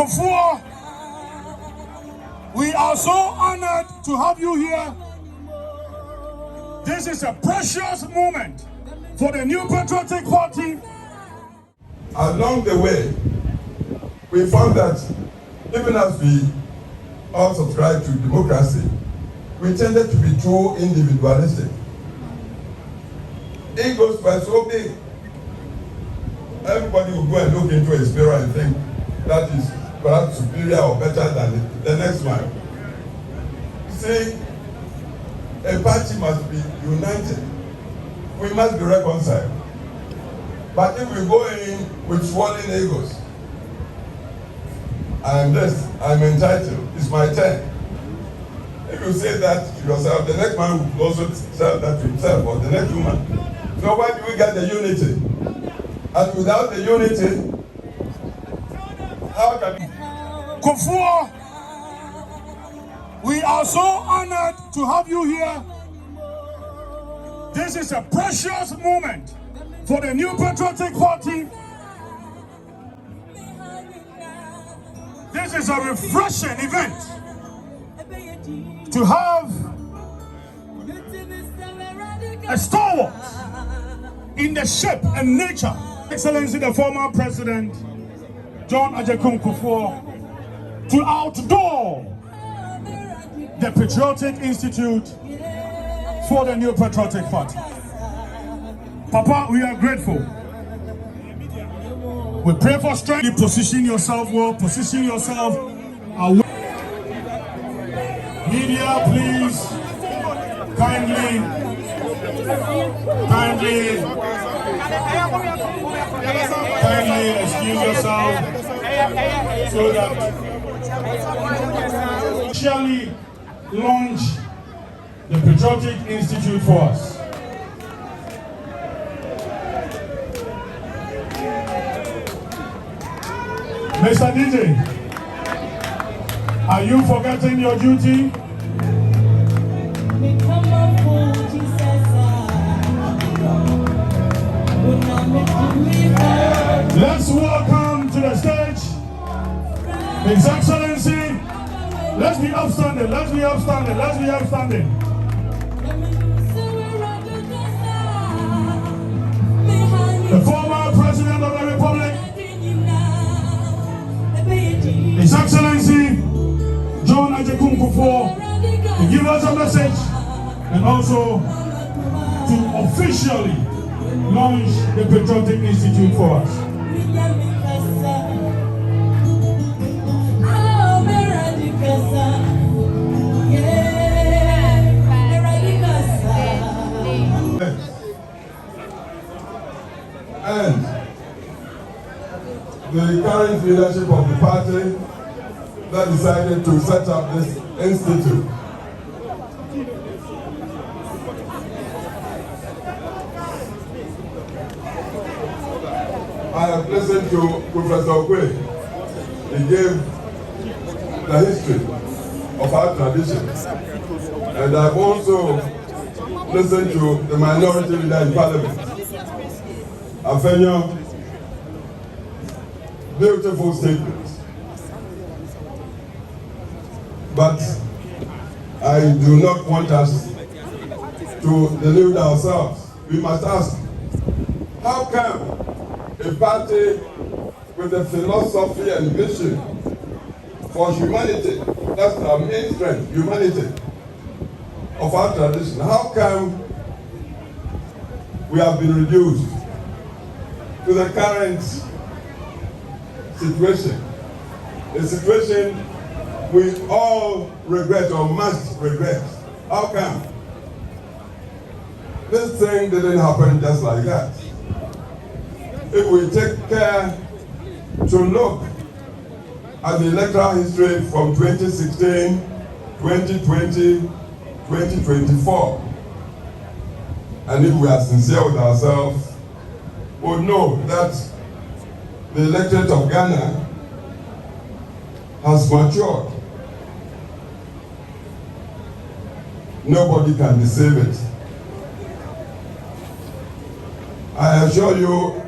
Kufuor, we are so honored to have you here. This is a precious moment for the new Patriotic Party. Along the way, we found that even as we all subscribe to democracy, we tended to be too individualistic. Egos were so big. Everybody will go and look into his mirror and think that is perhaps superior or better than the next one. You see, a party must be united. We must be reconciled. But if we go in with swollen egos, I am this, I am entitled, it's my turn. If you say that to yourself, the next man will also say that to himself, or the next woman. So where do we get the unity? And without the unity, how can we? Kufuor, we are so honored to have you here. This is a precious moment for the new Patriotic Party. This is a refreshing event to have a stalwart in the shape and nature, Excellency the former President John H.E.J.A.Kufuor, to outdoor the Patriotic Institute for the new Patriotic Party. Papa, we are grateful. We pray for strength. You position yourself well, position yourself away. Media, please, kindly excuse yourself so that officially launch the Patriotic Institute for us. Mr. DJ, are you forgetting your duty? Let's welcome to the stage His Excellency. Let's be upstanding, let's be upstanding, let's be upstanding. The former President of the Republic, His Excellency John Agyekum, to give us a message and also to officially launch the Patriotic Institute for us. And the current leadership of the party that decided to set up this institute. I have listened to Professor Okwe. He gave the history of our tradition. And I've also listened to the minority leader in Parliament, Afenyo. Beautiful statements. But I do not want us to delude ourselves. We must ask, how come a party with a philosophy and vision for humanity, that's our main strength, humanity, of our tradition, how come we have been reduced to the current situation, a situation we all regret or must regret? How come? This thing didn't happen just like that. If we take care to look at the electoral history from 2016, 2020, 2024, and if we are sincere with ourselves, we'll know that the electorate of Ghana has matured. Nobody can deceive it. I assure you,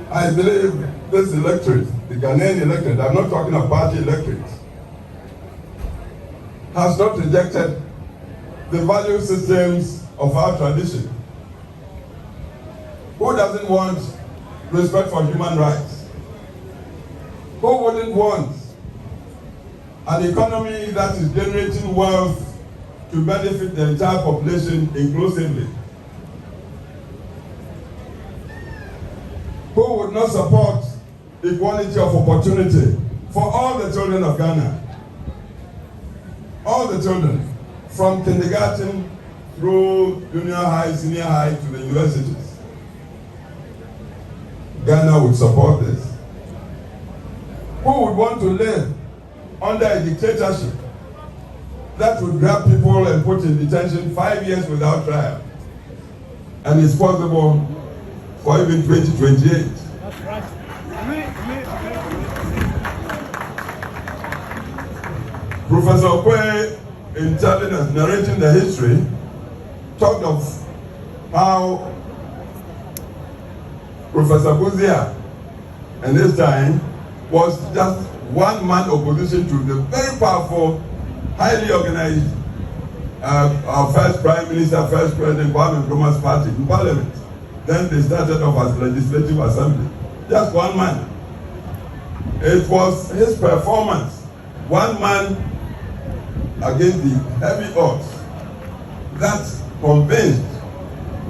I believe this electorate the Ghanaian electorate, I'm not talking about party electorate, has not rejected the value systems of our tradition. Who doesn't want respect for human rights? Who wouldn't want an economy that is generating wealth to benefit the entire population inclusively? Who would not support equality of opportunity for all the children of Ghana? All the children, from kindergarten through junior high, senior high to the universities. Ghana would support this. Who would want to live under a dictatorship that would grab people and put in detention 5 years without trial? And it's possible for even 2028. That's right. Professor Okwe, in telling us, narrating the history, talked of how Professor Bawumia and his time was just one-man opposition to the very powerful, highly organized, our first Prime Minister, first President, Kwame Nkrumah's party in Parliament. Then they started off as Legislative Assembly. Just one man. It was his performance, one man against the heavy odds, that convinced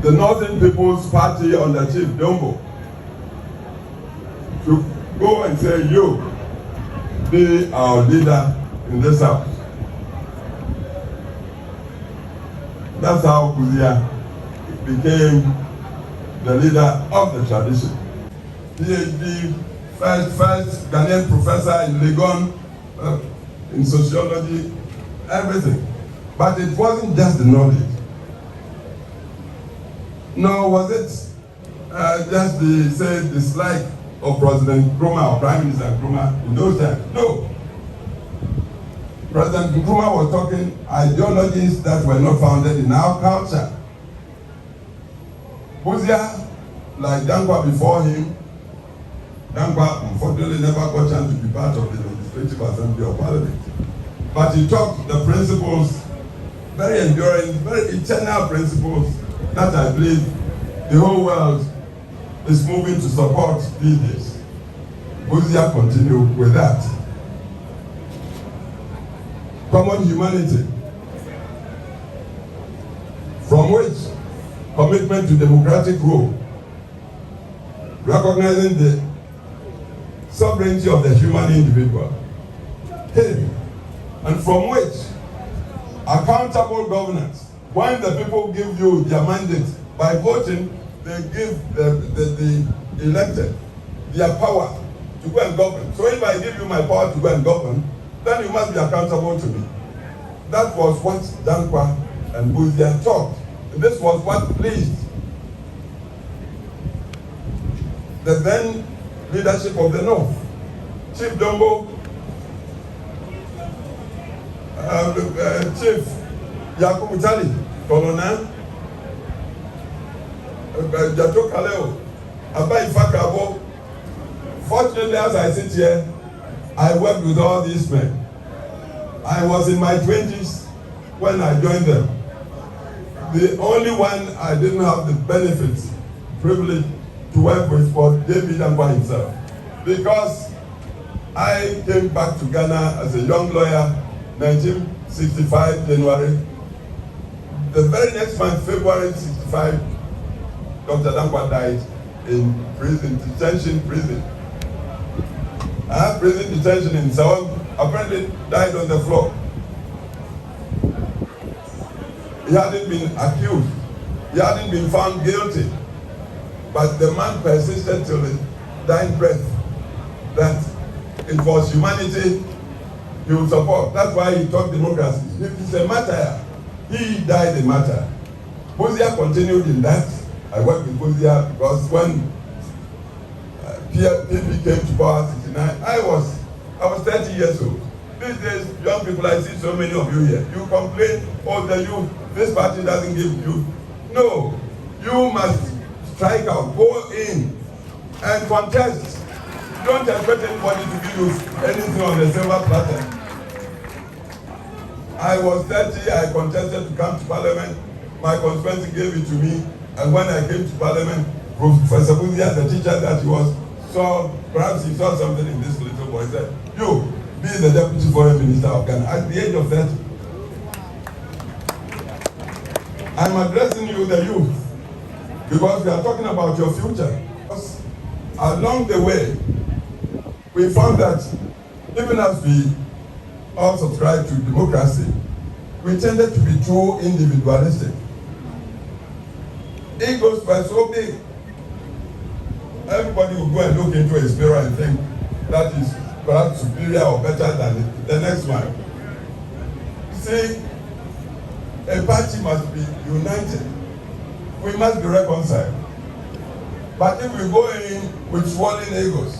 the Northern People's Party under Chief Dombo to go and say, you be our leader in this house. That's how Kuzia became the leader of the tradition. PhD, first Ghanaian professor in Legon, in sociology, everything. But it wasn't just the knowledge. Nor was it just the dislike of President Nkrumah or Prime Minister Nkrumah in those times. No. President Nkrumah was talking ideologies that were not founded in our culture. Bawumia, like Dankwa before him, Dankwa unfortunately never got a chance to be part of the Legislative Assembly of Parliament. But he taught the principles, very enduring, very eternal principles that I believe the whole world is moving to support these days. Bawumia continued with that. Common humanity, from which commitment to democratic rule, recognizing the sovereignty of the human individual, and from which accountable governance. When the people give you their mandate by voting, they give the elected their power to go and govern. So if I give you my power to go and govern, then you must be accountable to me. That was what Dankwa and Bawumia taught. And this was what pleased the then leadership of the North. Chief Dombo, Chief H.E.J.A.Kufuor, Colonel, Jato Kaleo, Abai Fakabo. Fortunately, as I sit here, I worked with all these men. I was in my 20s when I joined them. The only one I didn't have the benefits, privilege to work with was David Dankwa himself. Because I came back to Ghana as a young lawyer, 1965 January. The very next month, February 65, Dr. Dankwa died in prison, detention prison. Prison detention in Sawam, apparently died on the floor. He hadn't been accused. He hadn't been found guilty. But the man persisted till his dying breath that it was humanity he would support. That's why he taught democracy. If it's a matter, he died a matter. Bawumia continued in that. I worked with Bawumia because when NPP came to power in 1969, I was 30 years old. These days, young people, I see so many of you here. You complain, oh, the youth, this party doesn't give you. No, you must strike out, go in and contest. Don't expect anybody to give you anything on the silver platter. I was 30, I contested to come to Parliament. My constituency gave it to me. And when I came to Parliament, Professor Bawumia, the teacher that he was, saw, perhaps he saw something in this little boy. He said, you, be the Deputy Foreign Minister of Ghana at the age of 30. I'm addressing you, the youth, because we are talking about your future. Along the way, we found that even as we all subscribe to democracy, we tended to be too individualistic. Egos were so big. Everybody would go and look into a mirror and think that is perhaps superior or better than the next one. You see, a party must be united. We must be reconciled. But if we go in with swollen egos,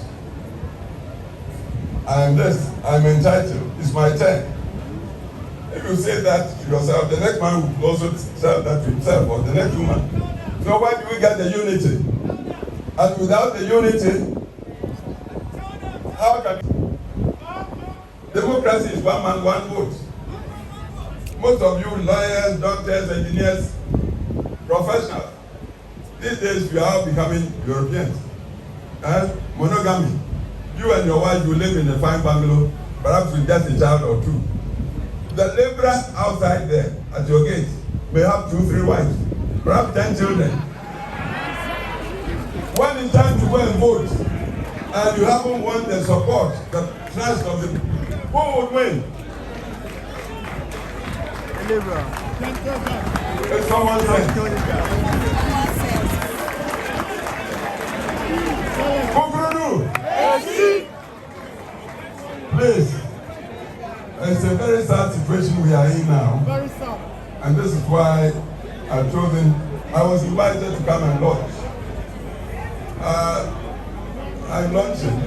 I am this, I'm entitled, it's my turn. If you say that to yourself, the next man will also say that to himself, or the next woman. So why do we get the unity? And without the unity, how can democracy is one man, one vote? Most of you lawyers, doctors, engineers, professionals, these days we are all becoming Europeans. Monogamy. You and your wife, you live in a fine bungalow, perhaps with just a child or two. The laborer outside there at your gate may have 2, 3 wives, perhaps 10 children. When it's time to go and vote, and you haven't won the support, the trust of the people, who would win? If someone says, please, it's a very sad situation we are in now. Very sad. And this is why I've chosen, I was invited to come and launch. I'm launching.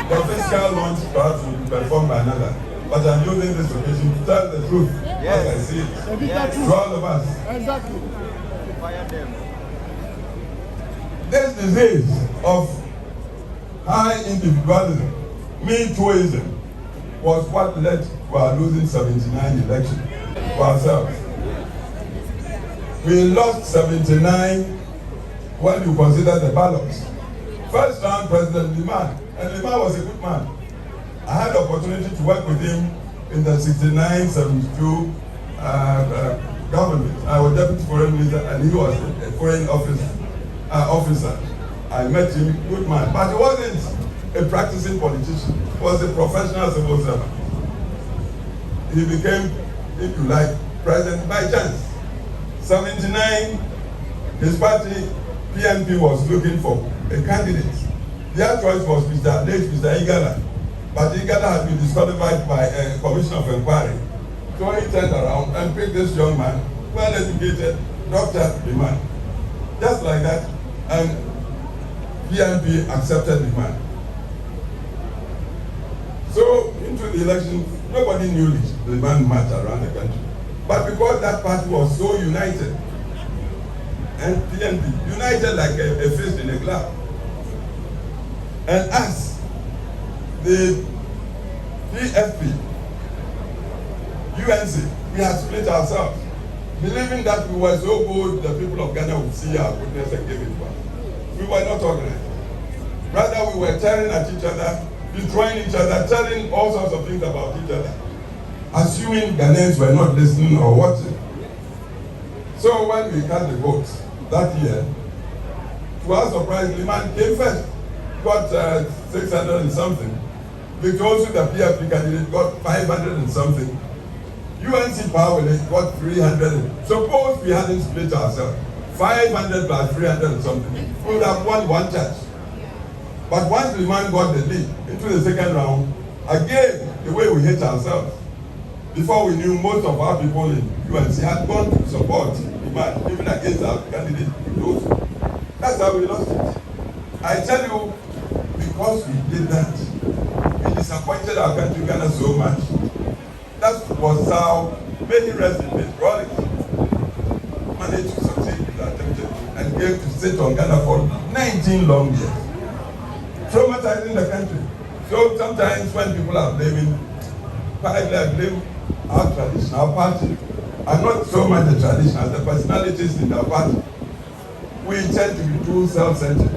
The physical launch perhaps will be performed by another. But I'm using this occasion to tell the truth as I see it to all of us. Exactly. This disease of high individualism, me-tooism, was what led to our losing 79 election for ourselves. We lost 79 when you consider the ballots. First round, President Liman, and Liman was a good man. I had the opportunity to work with him in the 69-72 government. I was Deputy Foreign Minister and he was a foreign officer. I met him, good man, but he wasn't a practicing politician. He was a professional civil servant. He became, if you like, president by chance. 79, his party, PNP, was looking for a candidate. Their choice was Mr. E.JAKufuor. But E.JAKufuor had been disqualified by a commission of inquiry. So he turned around and picked this young man, well-educated, Dr. Liman. Just like that, and PNP accepted Liman. So into the election, nobody knew Liman much around the country. But because that party was so united, and PNP, united like a fist in a glove. And us, the PFP, UNC, we had split ourselves, believing that we were so good, the people of Ghana would see our goodness and give it to us. We were not organized. Rather, we were tearing at each other, destroying each other, telling all sorts of things about each other, assuming Ghanaians were not listening or watching. So when we cast the votes that year, to our surprise, Liman came first, got 600 and something. Victor also, the PFP candidate, got 500 and something. UNC Power got 300. Suppose we hadn't split ourselves, 500 plus 300 and something, we would have won one church. But once Liman got the lead into the second round, again, the way we hate ourselves. Before we knew, most of our people in UNC had gone to support Liman, even against our candidate. That's how we lost it. I tell you, because we did that, we disappointed our country, Ghana, so much. That was how many rest in peace Rollins managed to succeed with that attempt and came to sit on Ghana for 19 long years. traumatizing the country. So sometimes when people are blaming, partly I blame our tradition, our party, and not so much the tradition as the personalities in our party. We tend to be too self-centered.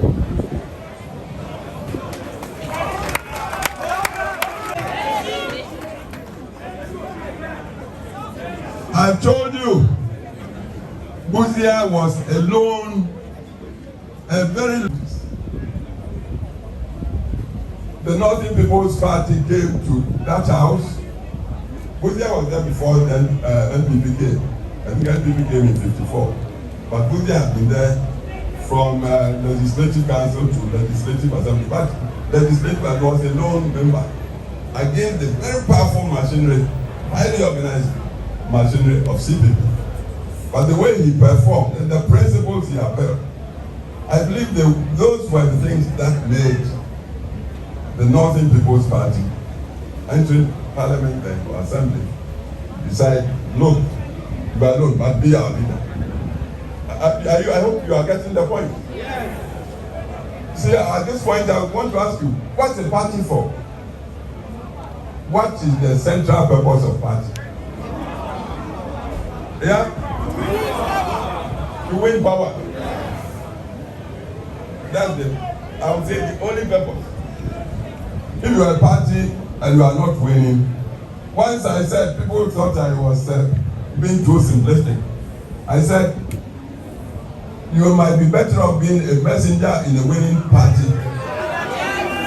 I told you, Bawumia was alone, a very. The Northern People's Party came to that house. Bawumia was there before NPP came. I think NPP came in '54. But Bawumia had been there from Legislative Council to Legislative Assembly. But Legislative was a lone member against the very powerful machinery, highly organized machinery of CPP. But the way he performed and the principles he upheld, I believe those were the things that made the Northern People's Party entering Parliament and Assembly decide, look, you are alone, but be our leader. I hope you are getting the point. Yes. See, at this point, I want to ask you, what's the party for? What is the central purpose of party? Yeah? To win power. That's I would say the only purpose. If you are a party and you are not winning, once I said, people thought I was being too simplistic. I said, you might be better off being a messenger in a winning party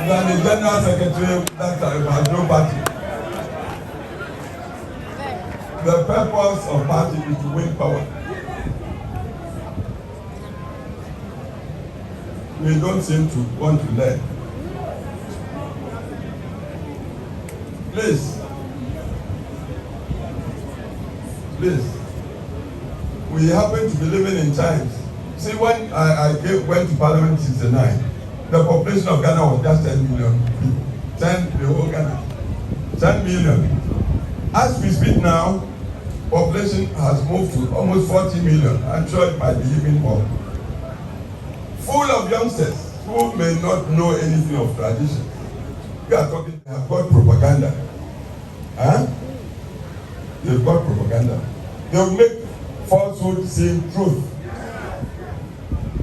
than a general secretary that has no party. The purpose of party is to win power. We don't seem to want to learn. Please, we happen to be living in times. See, when I went to Parliament in '69, the population of Ghana was just 10 million people. The whole Ghana. 10 million. As we speak now, population has moved to almost 40 million. I'm sure it might be even more. Full of youngsters who may not know anything of tradition. We are talking, they have got propaganda. Huh? They've got propaganda. They'll make falsehood seem truth.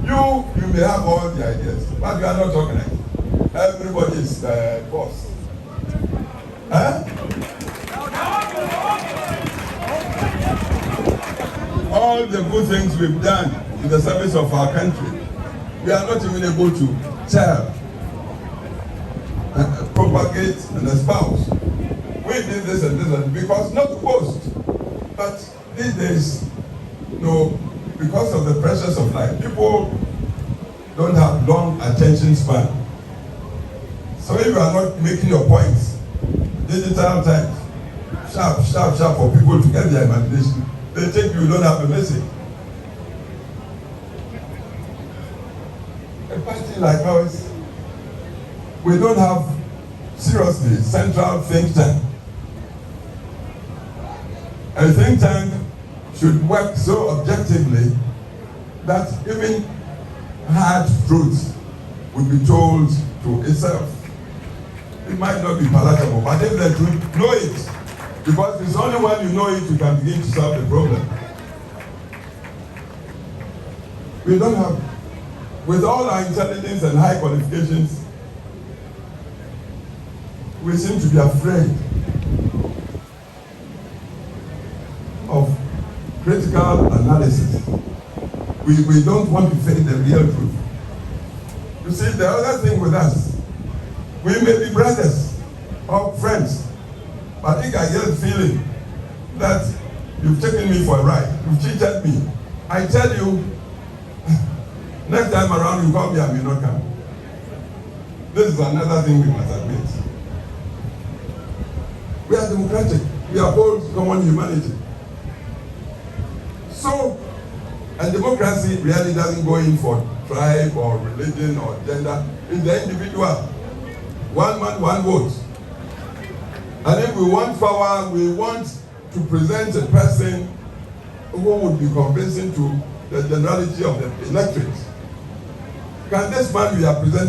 You may have all the ideas, but you are not organized. Everybody is boss. Huh? All the good things we've done in the service of our country, we are not even able to tell, propagate, and espouse. We did this and this, and because not to boast, but these days, because of the pressures of life, people don't have long attention span. So if you are not making your points, digital times, sharp for people to get their imagination, they think you don't have a message. A party like ours, we don't have, seriously, central think tank. A think tank should work so objectively that even hard truths would be told to itself. It might not be palatable, but if the truth, know it. Because it's only when you know it, you can begin to solve the problem. We don't have, with all our intelligence and high qualifications, we seem to be afraid of critical analysis. We don't want to face the real truth. You see, the other thing with us, we may be brothers or friends, but I think I get a feeling that you've taken me for a ride, you've cheated me. I tell you, next time around you call me, I may not come. This is another thing we must admit. We are democratic, we uphold common humanity. So, and democracy really doesn't go in for tribe or religion or gender. It's the individual. One man, one vote. And if we want power, we want to present a person who would be convincing to the generality of the electorate. Can this man be represented?